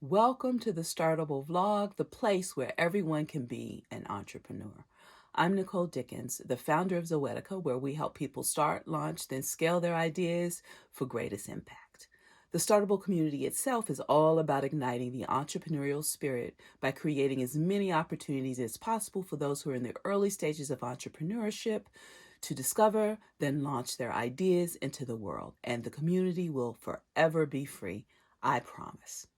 Welcome to the Startable Vlog, the place where everyone can be an entrepreneur. I'm Nicole Dickens, the founder of Zoetica, where we help people start, launch, then scale their ideas for greatest impact. The Startable community itself is all about igniting the entrepreneurial spirit by creating as many opportunities as possible for those who are in the early stages of entrepreneurship to discover, then launch their ideas into the world. And the community will forever be free, I promise.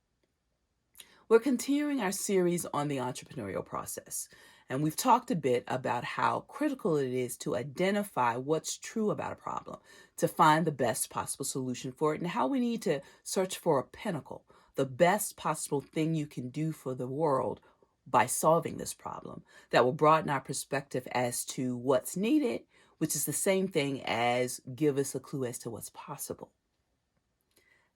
We're continuing our series on the entrepreneurial process, and we've talked a bit about how critical it is to identify what's true about a problem, to find the best possible solution for it, and how we need to search for a pinnacle, the best possible thing you can do for the world by solving this problem that will broaden our perspective as to what's needed, which is the same thing as give us a clue as to what's possible.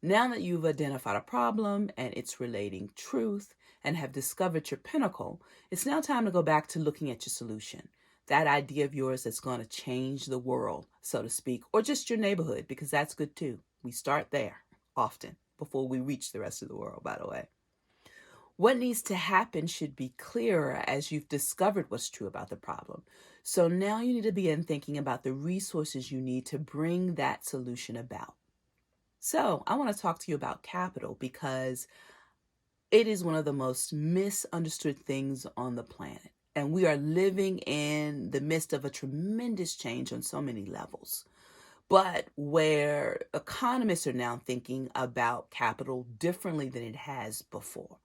Now that you've identified a problem and its relating truth and have discovered your pinnacle, it's now time to go back to looking at your solution. That idea of yours that's going to change the world, so to speak, or just your neighborhood, because that's good too. We start there often before we reach the rest of the world, by the way. What needs to happen should be clearer as you've discovered what's true about the problem. So now you need to begin thinking about the resources you need to bring that solution about. So I want to talk to you about capital because it is one of the most misunderstood things on the planet. And we are living in the midst of a tremendous change on so many levels. But where economists are now thinking about capital differently than it has before.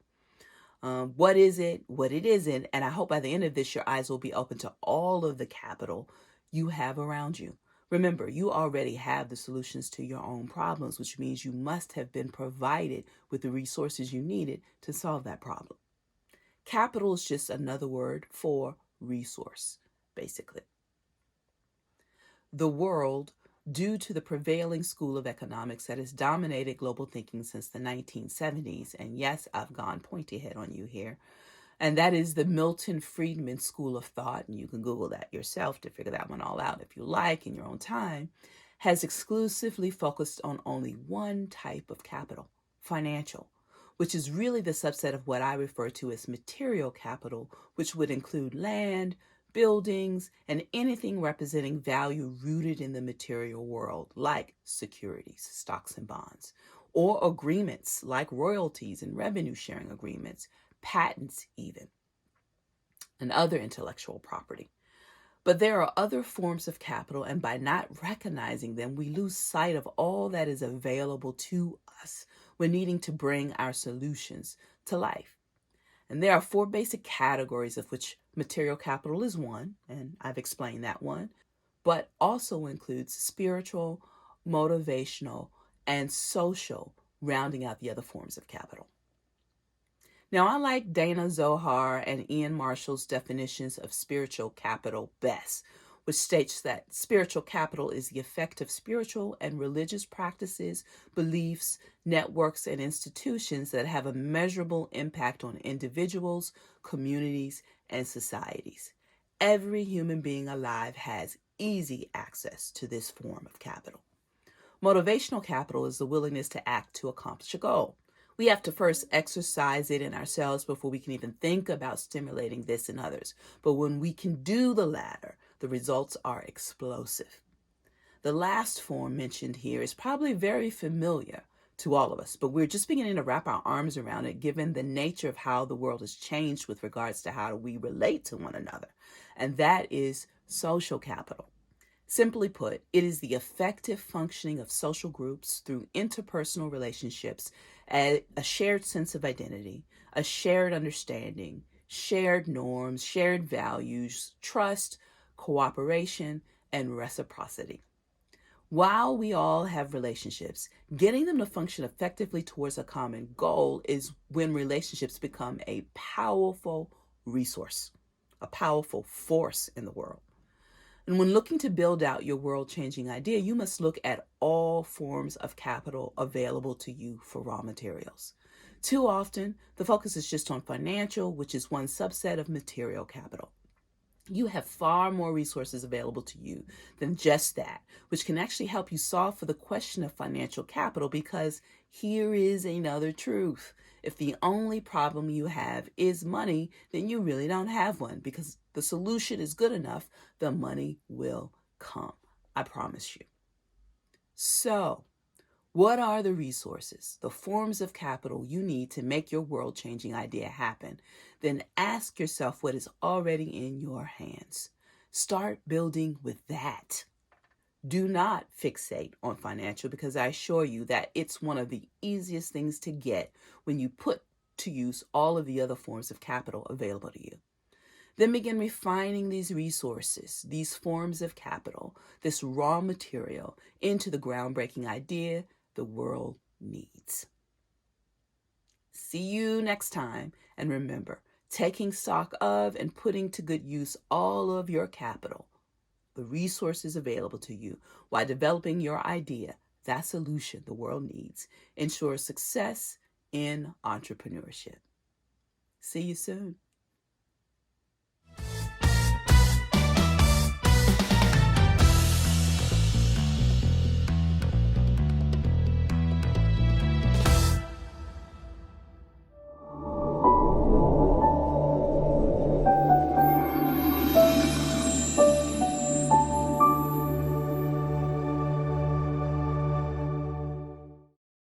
What is it, what it isn't, and I hope by the end of this, your eyes will be open to all of the capital you have around you. Remember, you already have the solutions to your own problems, which means you must have been provided with the resources you needed to solve that problem. Capital is just another word for resource, basically. The world, due to the prevailing school of economics that has dominated global thinking since the 1970s, and yes, I've gone pointy head on you here, and that is the Milton Friedman School of Thought, and you can Google that yourself to figure that one all out if you like in your own time, has exclusively focused on only one type of capital, financial, which is really the subset of what I refer to as material capital, which would include land, buildings, and anything representing value rooted in the material world, like securities, stocks and bonds, or agreements like royalties and revenue sharing agreements, patents even, and other intellectual property. But there are other forms of capital, and by not recognizing them, we lose sight of all that is available to us when needing to bring our solutions to life. And there are four basic categories of which material capital is one, and I've explained that one, but also includes spiritual, motivational, and social, rounding out the other forms of capital. Now, I like Dana Zohar and Ian Marshall's definitions of spiritual capital best, which states that spiritual capital is the effect of spiritual and religious practices, beliefs, networks, and institutions that have a measurable impact on individuals, communities, and societies. Every human being alive has easy access to this form of capital. Motivational capital is the willingness to act to accomplish a goal. We have to first exercise it in ourselves before we can even think about stimulating this in others. But when we can do the latter, the results are explosive. The last form mentioned here is probably very familiar to all of us, but we're just beginning to wrap our arms around it given the nature of how the world has changed with regards to how we relate to one another. And that is social capital. Simply put, it is the effective functioning of social groups through interpersonal relationships, a shared sense of identity, a shared understanding, shared norms, shared values, trust, cooperation, and reciprocity. While we all have relationships, getting them to function effectively towards a common goal is when relationships become a powerful resource, a powerful force in the world. And when looking to build out your world-changing idea, you must look at all forms of capital available to you for raw materials. Too often, the focus is just on financial, which is one subset of material capital. You have far more resources available to you than just that, which can actually help you solve for the question of financial capital, because here is another truth. If the only problem you have is money, then you really don't have one, because the solution is good enough, the money will come. I promise you. So, what are the resources, the forms of capital you need to make your world-changing idea happen? Then ask yourself what is already in your hands. Start building with that. Do not fixate on financial, because I assure you that it's one of the easiest things to get when you put to use all of the other forms of capital available to you. Then begin refining these resources, these forms of capital, this raw material, into the groundbreaking idea the world needs. See you next time, and remember, taking stock of and putting to good use all of your capital, the resources available to you, while developing your idea, that solution the world needs, ensures success in entrepreneurship. See you soon.